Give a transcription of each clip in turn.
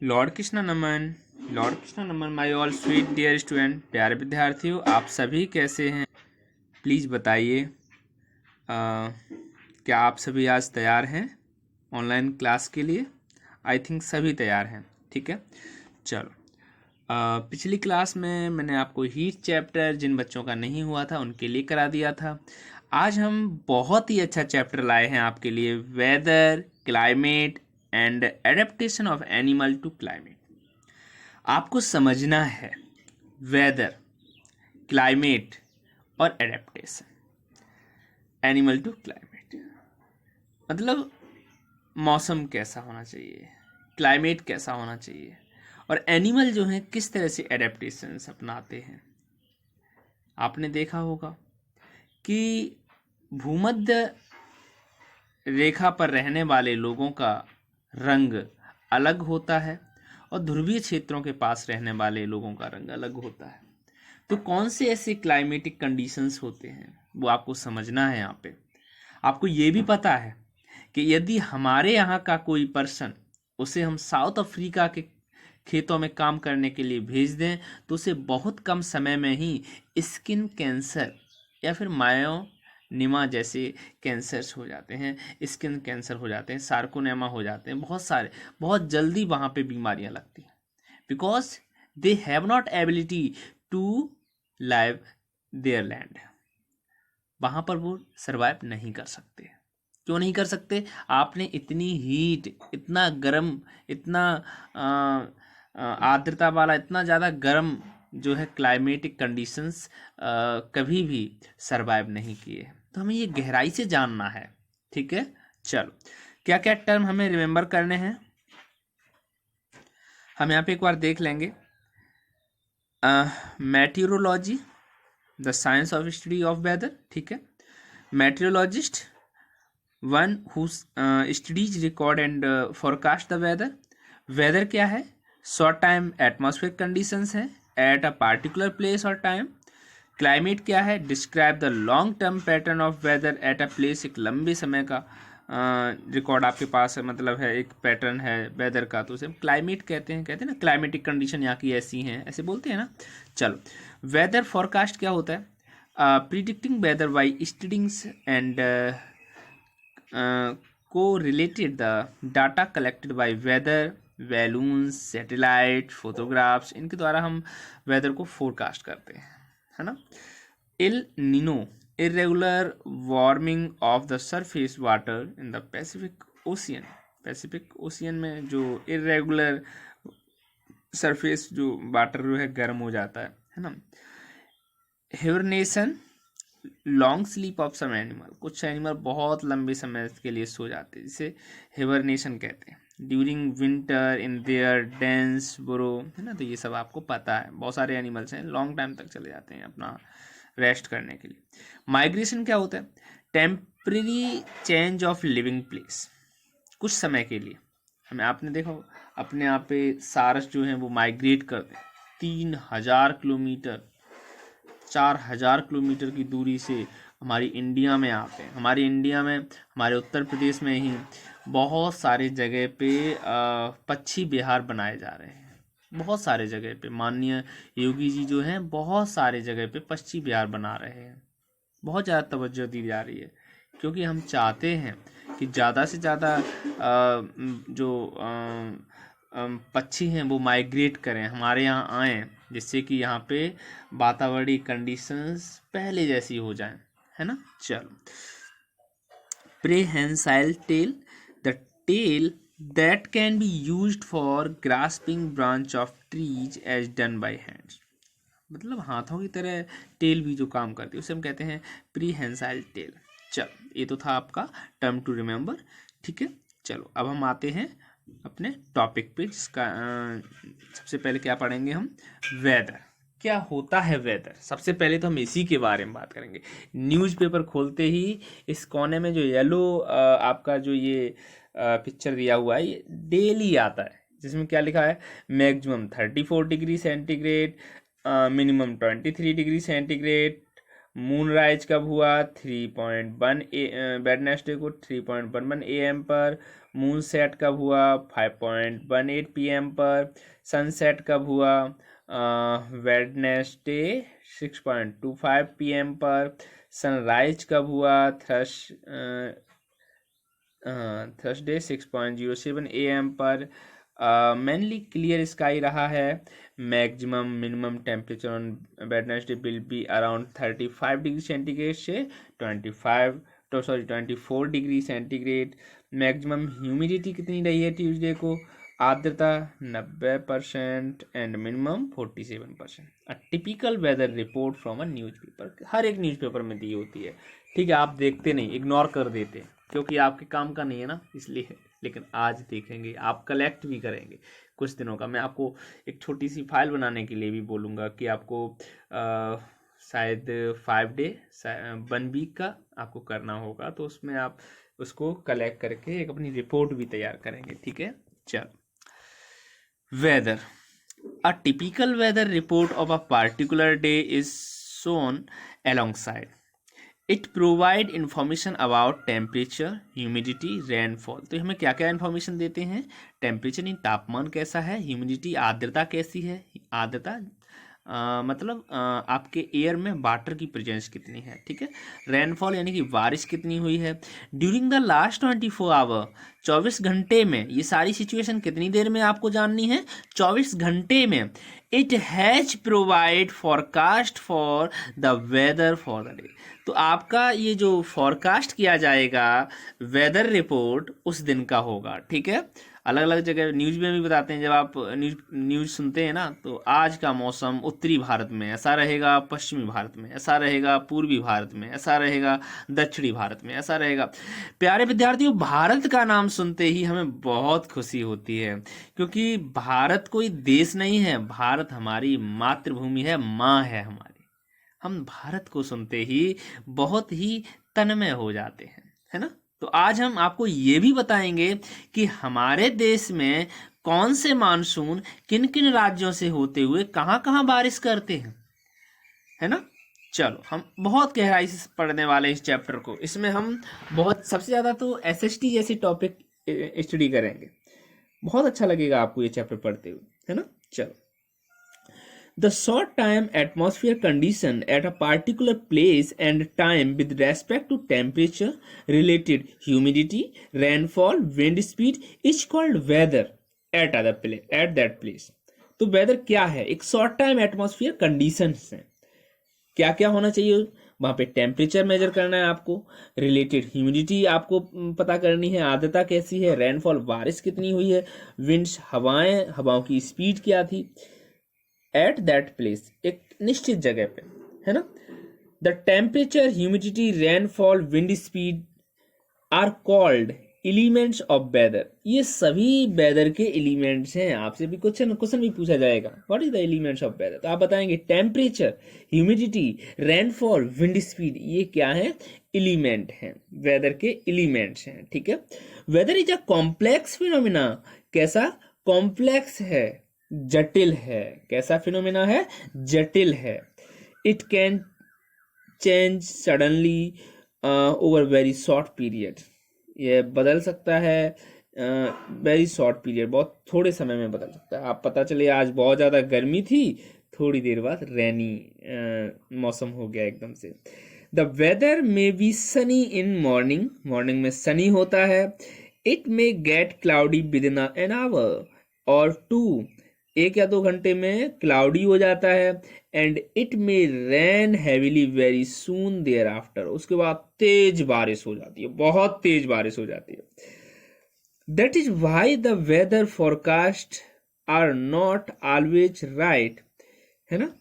Lord Krishna नमन। Lord Krishna नमन my all sweet dear student. प्यारे विद्यार्थियों, आप सभी कैसे हैं? प्लीज़ बताइए। क्या आप सभी आज तैयार हैं ऑनलाइन क्लास के लिए? आई थिंक सभी तैयार हैं। ठीक है, चलो। पिछली क्लास में मैंने आपको हीट चैप्टर जिन बच्चों का नहीं हुआ था उनके लिए करा दिया था। आज हम बहुत ही अच्छा चैप्टर लाए हैं आपके लिए, weather, climate and adaptation of animal to climate. आपको समझना है वेदर, क्लाइमेट और एडेप्टेशन, एनिमल टू क्लाइमेट। मतलब मौसम कैसा होना चाहिए, क्लाइमेट कैसा होना चाहिए, और एनिमल जो हैं किस तरह से एडेप्टेशंस अपनाते हैं। आपने देखा होगा कि भूमध्य रेखा पर रहने वाले लोगों का रंग अलग होता है और ध्रुवीय क्षेत्रों के पास रहने वाले लोगों का रंग अलग होता है। तो कौन से ऐसे क्लाइमेटिक कंडीशंस होते हैं वो आपको समझना है। यहाँ पे आपको ये भी पता है कि यदि हमारे यहाँ का कोई पर्सन, उसे हम साउथ अफ्रीका के खेतों में काम करने के लिए भेज दें तो उसे बहुत कम समय में ही स्किन कैंसर या फिर मायोनिमा जैसे कैंसर्स हो जाते हैं, स्किन कैंसर हो जाते हैं, सार्कोनेमा हो जाते हैं, बहुत जल्दी वहाँ पे बीमारियाँ लगती हैं, because they have not ability to live their land. वहाँ पर वो सरवाइव नहीं कर सकते। क्यों नहीं कर सकते? आपने इतनी हीट, इतना गर्म, इतना आर्द्रता वाला, इतना ज़्यादा गर्म जो है क्लाइमेटिक कंडीशंस कभी भी सरवाइव नहीं किए। तो हमें ये गहराई से जानना है। ठीक है, चलो क्या क्या टर्म हमें रिमेंबर करने हैं हम यहाँ पे एक बार देख लेंगे। Meteorology, the science of study of weather. ठीक है, meteorologist, one who studies record and forecast the weather. Weather क्या है? शॉर्ट टाइम एटमॉस्फेरिक कंडीशंस है एट अ पार्टिकुलर प्लेस और टाइम। क्लाइमेट क्या है? Describe the long term pattern of weather at a place. एक लंबे समय का रिकॉर्ड आपके पास है, मतलब है एक पैटर्न है वेदर का, तो उसे हम क्लाइमेट कहते हैं ना, क्लाइमेटिक कंडीशन यहाँ की ऐसी हैं, ऐसे बोलते हैं ना। चलो, वेदर फॉरकास्ट क्या होता है? Predicting weather by studyings and correlated the data collected by weather balloons, satellite, photographs, इनके द्वारा हम वेदर को फोरकास्ट करते हैं, है ना। El Nino, irregular warming of the surface water in the Pacific ocean. Pacific ocean में जो इरेगुलर सरफेस जो वाटर जो है गर्म हो जाता है ना। Hibernation, long sleep of some animal, कुछ एनिमल बहुत लंबे समय के लिए सो जाते हैं, जिसे हिबरनेशन कहते हैं। During winter in their dense बुरो, है ना। तो ये सब आपको पता है, बहुत सारे एनिमल्स हैं लॉन्ग टाइम तक चले जाते हैं अपना रेस्ट करने के लिए। माइग्रेशन क्या होता है? Temporary change of living place, कुछ समय के लिए। हमें आपने देखा अपने यहाँ पे सारस जो हैं वो माइग्रेट करते हैं 3000 किलोमीटर, 4000 किलोमीटर की दूरी से हमारी इंडिया में आते हैं। हमारी इंडिया में, हमारे उत्तर प्रदेश में ही बहुत सारे जगह पे पक्षी विहार बनाए जा रहे हैं। बहुत सारे जगह पे माननीय योगी जी जो हैं बहुत सारे जगह पे पक्षी विहार बना रहे हैं। बहुत ज़्यादा तवज्जो दी जा रही है, क्योंकि हम चाहते हैं कि ज़्यादा से ज़्यादा जो पक्षी हैं वो माइग्रेट करें, हमारे यहाँ आएँ, जिससे कि यहाँ पे वातावरणीय कंडीशंस पहले जैसी हो जाएं, है ना। चलो, prehensile tail, the tail that can be used for grasping branch of trees as done by hands. मतलब हाथों की तरह टेल भी जो काम करती है उसे हम कहते हैं प्रीहेंसाइल टेल। चलो, ये तो था आपका टर्म टू रिमेंबर। ठीक है, चलो अब हम आते हैं अपने टॉपिक पे, जिसका सबसे पहले क्या पढ़ेंगे हम? वेदर। क्या होता है वेदर? सबसे पहले तो हम इसी के बारे में बात करेंगे। न्यूज़पेपर खोलते ही इस कोने में जो येलो आपका जो ये पिक्चर दिया हुआ है, ये डेली आता है, जिसमें क्या लिखा है? Maximum 34 degree centigrade, minimum 23 degree centigrade. Moonrise कब हुआ? 3.1 वेडनेसडे को 3.11 AM पर। मून सेट कब हुआ 5:18 PM पर, सनसेट कब हुआ वेडनेसडे 6:25 PM पर, सनराइज कब हुआ थर्सडे 6:07 AM पर। मेनली क्लियर स्काई रहा है। Maximum minimum temperature on Wednesday will be around 35 degree centigrade से 24 डिग्री सेंटीग्रेड। मैक्सिमम ह्यूमिडिटी कितनी रही है ट्यूसडे को, आर्द्रता 90% and minimum 47%। A typical weather report from a newspaper, हर एक न्यूज़पेपर में दी होती है, ठीक है। आप देखते नहीं, इग्नोर कर देते क्योंकि आपके काम का नहीं है ना, इसलिए। लेकिन आज देखेंगे, आप कलेक्ट भी करेंगे कुछ दिनों का। मैं आपको एक छोटी सी फाइल बनाने के लिए भी बोलूँगा कि आपको शायद 5 डे 1 वीक का आपको करना होगा, तो उसमें आप उसको कलेक्ट करके एक अपनी रिपोर्ट भी तैयार करेंगे, ठीक है। चलो, weather. A typical weather report of a particular day is shown alongside. It provide information about temperature, humidity, rainfall. तो हमें क्या क्या इन्फॉर्मेशन देते हैं? टेम्परेचर यानी तापमान कैसा है, ह्यूमिडिटी आर्द्रता कैसी है, आर्द्रता मतलब आपके एयर में वाटर की प्रेजेंस कितनी है, ठीक है। रेनफॉल यानी कि बारिश कितनी हुई है। ड्यूरिंग द लास्ट 24 आवर, 24 घंटे में, ये सारी सिचुएशन कितनी देर में आपको जाननी है? 24 घंटे में। It has provide forecast for the weather for the day. तो आपका ये जो फॉरकास्ट किया जाएगा वेदर रिपोर्ट उस दिन का होगा, ठीक है। अलग अलग जगह न्यूज़ में भी बताते हैं, जब आप न्यूज़ सुनते हैं ना, तो आज का मौसम उत्तरी भारत में ऐसा रहेगा, पश्चिमी भारत में ऐसा रहेगा, पूर्वी भारत में ऐसा रहेगा, दक्षिणी भारत में ऐसा रहेगा। प्यारे विद्यार्थियों, भारत का नाम सुनते ही हमें बहुत खुशी होती है, क्योंकि भारत कोई देश नहीं है, भारत हमारी मातृभूमि है, माँ है हमारी। हम भारत को सुनते ही बहुत ही तन्मय हो जाते हैं, है ना। तो आज हम आपको ये भी बताएंगे कि हमारे देश में कौन से मानसून किन किन राज्यों से होते हुए कहाँ कहाँ बारिश करते हैं, है ना। चलो, हम बहुत गहराई से पढ़ने वाले इस चैप्टर को। इसमें हम बहुत सबसे ज़्यादा तो एसएसटी जैसी टॉपिक स्टडी करेंगे। बहुत अच्छा लगेगा आपको ये चैप्टर पढ़ते हुए, है ना। चलो, the short time atmosphere condition at a particular place and time with respect to temperature, related humidity, rainfall, wind speed is called weather at that place. तो वेदर क्या है? एक शॉर्ट टाइम एटमॉस्फेयर कंडीशंस हैं। क्या क्या होना चाहिए वहां पे? टेम्परेचर मेजर करना है आपको, रिलेटेड ह्यूमिडिटी आपको पता करनी है, आर्द्रता कैसी है, रेनफॉल बारिश कितनी हुई है, विंड्स हवाओं की स्पीड क्या थी, एट दैट प्लेस एक निश्चित जगह पे, है ना। The temperature, humidity, rainfall, wind speed are called elements of weather. ये सभी वेदर के एलिमेंट्स हैं। आपसे भी क्वेश्चन भी पूछा जाएगा, what is the elements of weather, तो आप बताएंगे temperature, humidity, rainfall, wind speed, ये क्या है? एलिमेंट हैं, वेदर के एलिमेंट्स हैं, ठीक है। Weather is a complex phenomena. कैसा? कॉम्प्लेक्स है, जटिल है। कैसा फिनोमिना है? जटिल है। It can change suddenly over very short period. ये बदल सकता है वेरी शॉर्ट पीरियड, बहुत थोड़े समय में बदल सकता है। आप पता चले आज बहुत ज़्यादा गर्मी थी, थोड़ी देर बाद रेनी मौसम हो गया एकदम से। द वेदर में be sunny in morning, morning में सनी होता है। It may get cloudy within an hour और 2, 1 या 2 घंटे में क्लाउडी हो जाता है। And it may rain heavily very soon thereafter, उसके बाद तेज बारिश हो जाती है, बहुत तेज बारिश हो जाती है। That is why the weather forecast are not always right, है ना।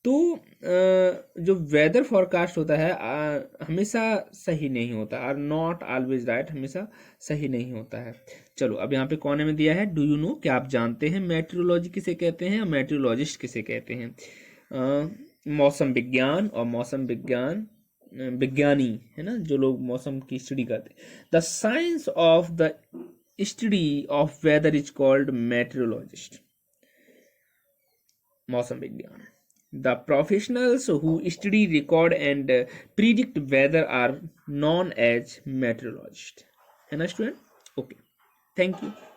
तो जो वेदर फोरकास्ट होता है हमेशा सही नहीं होता, आर नॉट ऑलवेज राइट, हमेशा सही नहीं होता है। चलो, अब यहाँ पे कोने में दिया है, डू यू नो, क्या आप जानते हैं मेट्रोलॉजी किसे कहते हैं, मेट्रोलॉजिस्ट किसे कहते हैं? मौसम विज्ञान और मौसम विज्ञानी, है ना, जो लोग मौसम की स्टडी करते हैं। The science of the study of weather is called meteorologist, मौसम विज्ञान। The professionals who study, record and predict weather are known as meteorologists, है ना स्टूडेंट। Okay, thank you.